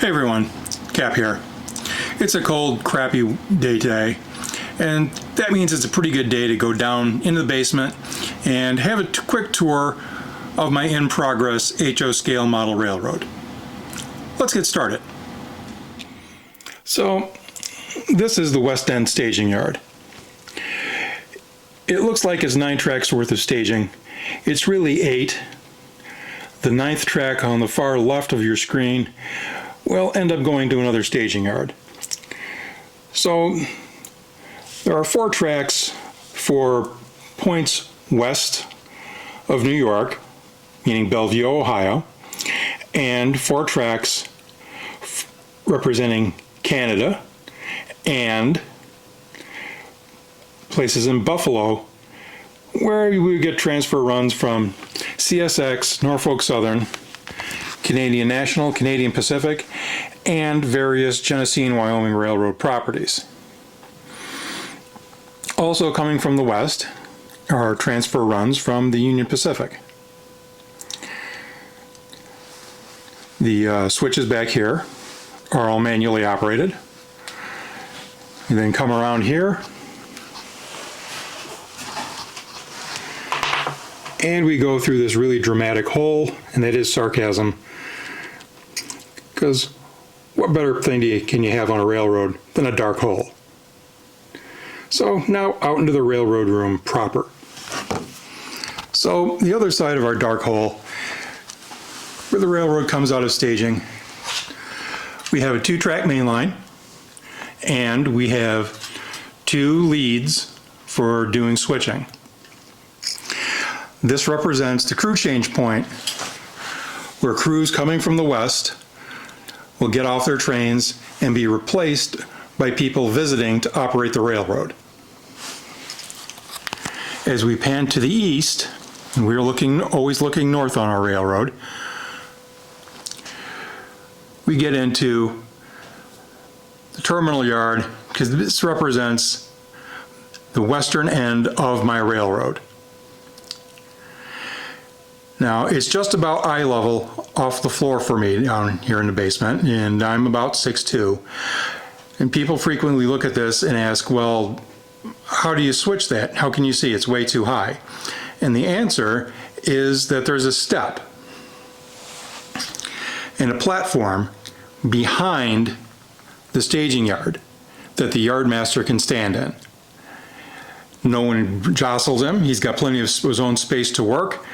Hey everyone, Cap here. It's a cold, crappy day today, and that means it's a pretty good day to go down into the basement and have a quick tour of my in-progress HO scale model railroad. Let's get started. So, this is the West End staging yard. It looks like it's 9 tracks worth of staging. It's really 8. The 9th track on the far left of your screen will end up going to another staging yard. So there are 4 tracks for points west of New York, meaning Bellevue, Ohio, and 4 tracks representing Canada and places in Buffalo where we get transfer runs from CSX, Norfolk Southern, Canadian National, Canadian Pacific, and various Genesee and Wyoming Railroad properties. Also coming from the west are transfer runs from the Union Pacific. The switches back here are all manually operated. You then come around here and we go through this really dramatic hole, and that is sarcasm, because what better thing can you have on a railroad than a dark hole? So now out into the railroad room proper. So the other side of our dark hole, where the railroad comes out of staging, we have a 2-track main line, and we have 2 leads for doing switching. This represents the crew change point, where crews coming from the west will get off their trains and be replaced by people visiting to operate the railroad. As we pan to the east, and we're always looking north on our railroad, we get into the terminal yard, because this represents the western end of my railroad. Now, it's just about eye level off the floor for me down here in the basement, and I'm about 6'2". And people frequently look at this and ask, well, how do you switch that? How can you see? It's way too high. And the answer is that there's a step and a platform behind the staging yard that the yardmaster can stand in. No one jostles him. He's got plenty of his own space to work.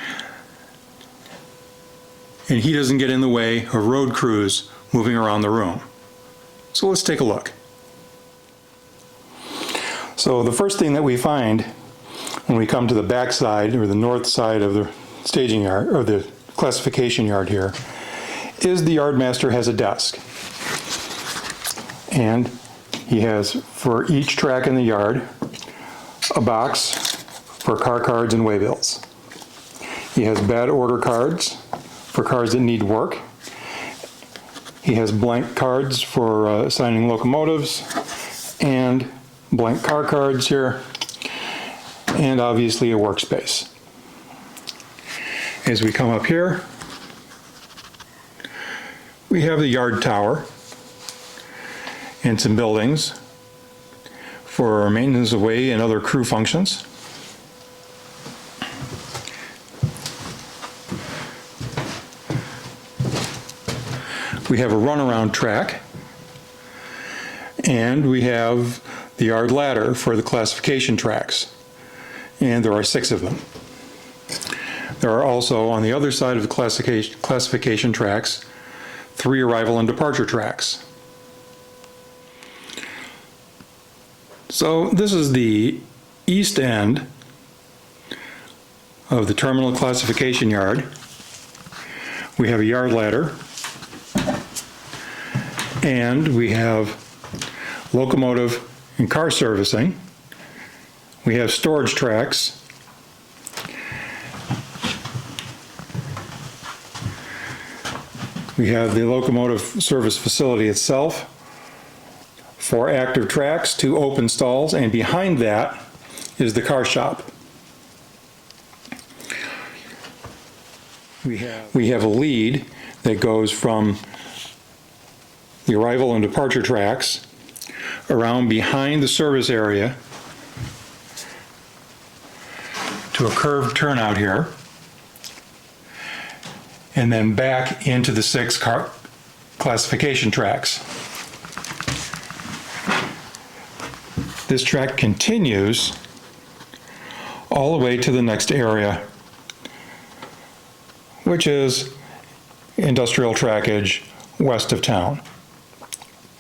And he doesn't get in the way of road crews moving around the room. So let's take a look. So the first thing that we find when we come to the back side, or the north side of the staging yard, or the classification yard here, is the yardmaster has a desk. And he has, for each track in the yard, a box for car cards and waybills. He has bad order cards for cars that need work. He has blank cards for assigning locomotives, and blank car cards here, and obviously a workspace. As we come up here, we have the yard tower and some buildings for maintenance of way and other crew functions. We have a runaround track, and we have the yard ladder for the classification tracks, and there are 6 of them. There are also, on the other side of the classification tracks, 3 arrival and departure tracks. So this is the east end of the terminal classification yard. We have a yard ladder, and we have locomotive and car servicing. We have storage tracks. We have the locomotive service facility itself, 4 active tracks, 2 open stalls, and behind that is the car shop. We have a lead that goes from the arrival and departure tracks, around behind the service area to a curved turnout here, and then back into the 6 car classification tracks. This track continues all the way to the next area, which is industrial trackage west of town,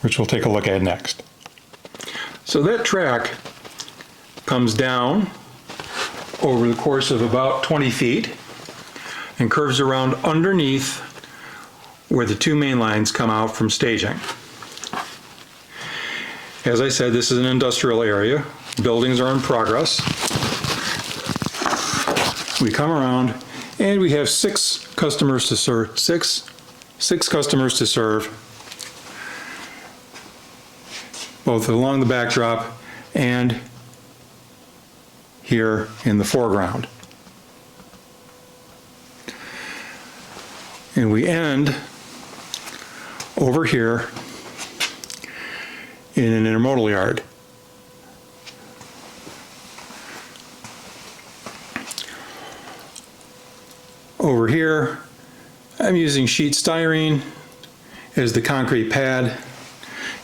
which we'll take a look at next. So that track comes down over the course of about 20 feet and curves around underneath where the 2 main lines come out from staging. As I said, this is an industrial area. Buildings are in progress. We come around and we have 6 customers to serve, six customers to serve, both along the backdrop and here in the foreground. And we end over here in an intermodal yard. Over here, I'm using sheet styrene as the concrete pad.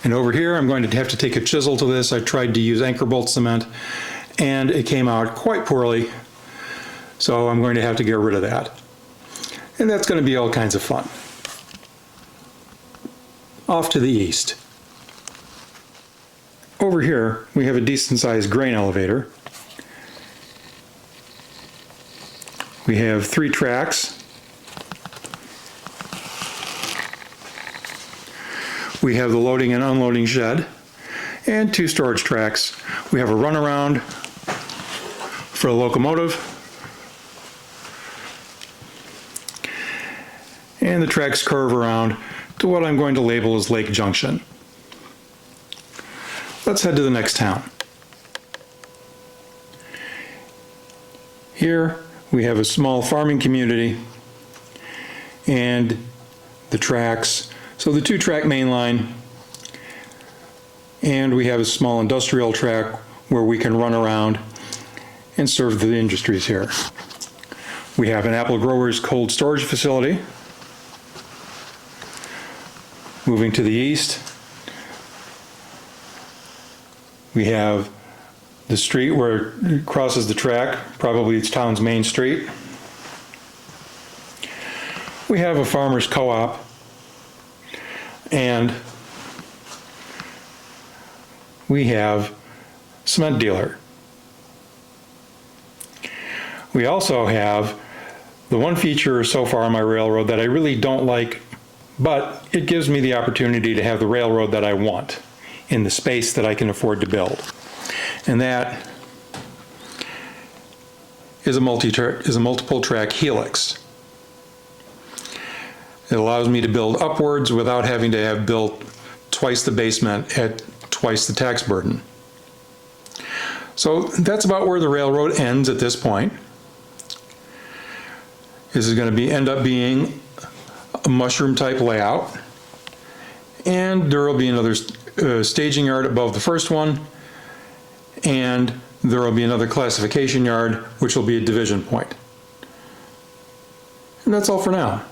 And over here, I'm going to have to take a chisel to this. I tried to use anchor bolt cement, and it came out quite poorly. So I'm going to have to get rid of that. And that's going to be all kinds of fun. Off to the east. Over here, we have a decent-sized grain elevator. We have 3 tracks. We have the loading and unloading shed and 2 storage tracks. We have a runaround for a locomotive, and the tracks curve around to what I'm going to label as Lake Junction. Let's head to the next town. Here we have a small farming community and the tracks. So the 2-track main line, and we have a small industrial track where we can run around and serve the industries here. We have an apple grower's cold storage facility. Moving to the east, we have the street where it crosses the track, probably it's town's main street. We have a farmer's co-op, and we have cement dealer. We also have the one feature so far on my railroad that I really don't like, but it gives me the opportunity to have the railroad that I want in the space that I can afford to build. And that is a multiple track helix. It allows me to build upwards without having to have built twice the basement at twice the tax burden. So that's about where the railroad ends at this point. This is going to end up being a mushroom type layout, and there will be another staging yard above the first one, and there will be another classification yard which will be a division point. And that's all for now.